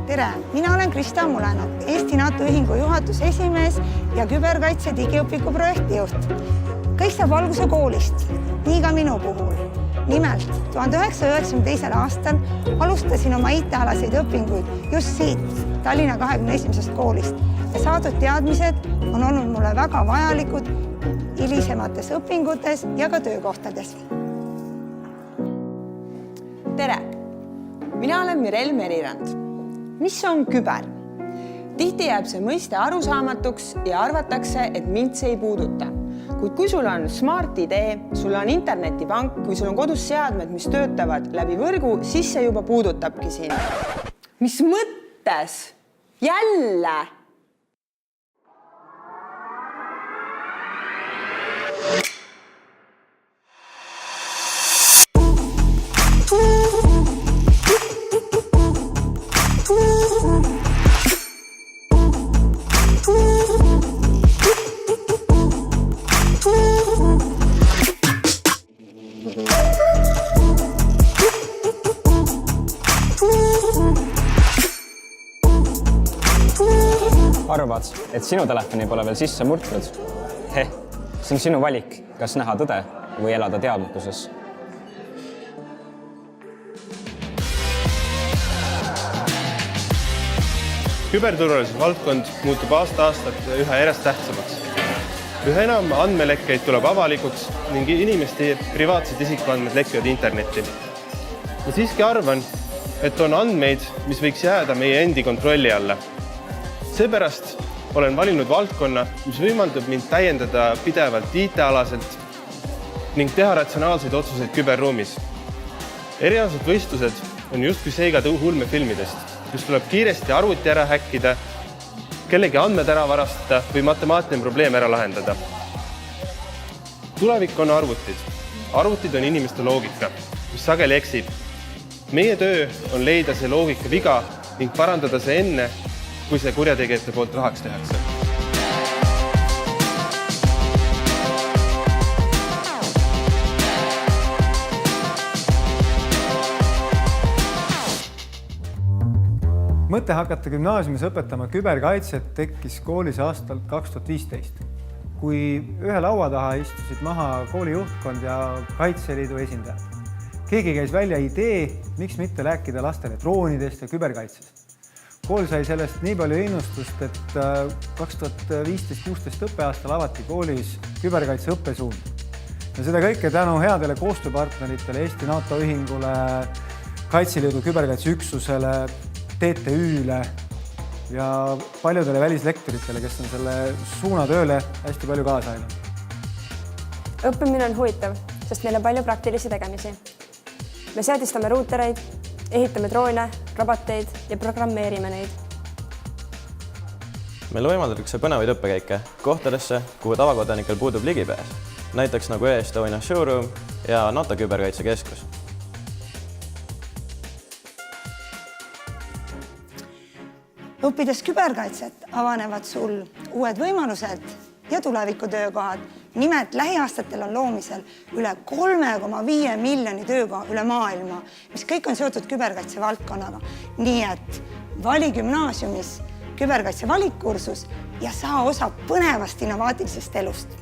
Tere, mina olen Krista Mulenov, Eesti NATO ühingu juhatuse esimees ja küberkaitse digiõpiku projektijuht. Kõik saab alguse koolist, nii ka minu puhul. Nimelt, 1992. aastal alustasin oma IT-alaseid õpinguid just siit, Tallinna 21. koolist ja saadud teadmised on olnud mulle väga vajalikud hilisemates õpingutes ja ka töökohtades. Tere! Mina olen Mirel Merirand. Mis on küber? Tihti jääb see mõiste arusaamatuks ja arvatakse, et mind see ei puuduta. Kuid kui sul on smart idee, sul on internetipank või sul on kodus seadmed, mis töötavad läbi võrgu, siis see juba puudutabki sind. Mis mõttes? Jälle! Arvad, et sinu telefoni pole veel sisse murtud? See on sinu valik, kas näha tõde või elada teadmatuses. Küberturvalisuse valdkond muutub aasta-aastalt üha järjest tähtsamaks. Üha enam andmelekkeid tuleb avalikuks ning inimeste privaatsed isikuandmed lekivad internetti. Ma siiski arvan, et on andmeid, mis võiks jääda meie endi kontrolli alla. Seepärast olen valinud valdkonna, mis võimaldab mind täiendada pidevalt IT-alaselt ning teha ratsionaalseid otsuseid küberruumis. Erinevad võistlused on justkui seigad ulmefilmidest, kus tuleb kiiresti arvuti ära häkkida, kellegi andmed ära varastada või matemaatiline probleem ära lahendada. Tulevik on arvutid. Arvutid on inimeste loogika, mis sageli eksib. Meie töö on leida see loogika viga ning parandada see enne, kui see kurjategijate poolt rahaks tehakse. Mõte hakata gümnaasiumis õpetama küberkaitset tekkis koolis aastal 2015, kui ühe laua taha istusid maha kooli juhtkond ja Kaitseliidu esindajad. Keegi käis välja idee, miks mitte rääkida lastele droonidest ja küberkaitsest. Kool sai sellest nii palju innustust, et 2015-16 õppeaastal avati koolis küberkaitse õppesuund. Ja seda kõike tänu headele koostööpartneritele Eesti NATO ühingule, Kaitseliidu küberkaitseüksusele, TTÜ-le ja paljudele välislektoritele, kes on selle suunatööle hästi palju kaasa aidanud. Õppimine on huvitav, sest meil on palju praktilisi tegemisi. Me seadistame ruutereid, ehitame droone, roboteid ja programmeerime neid. Meil võimaldatakse põnevaid õppekäike kohtadesse, kuhu tavakodanikel puudub ligipääs, näiteks nagu E-Estonia showroom ja NATO küberkaitsekeskus. Õppides küberkaitset avanevad sul uued võimalused ja tulevikutöökohad. Nimelt lähiaastatel on loomisel üle 3,5 miljoni töökoha üle maailma, mis kõik on seotud küberkaitse valdkonnaga. Nii et vali gümnaasiumis küberkaitse valikkursus ja saa osa põnevast innovaatilisest elust.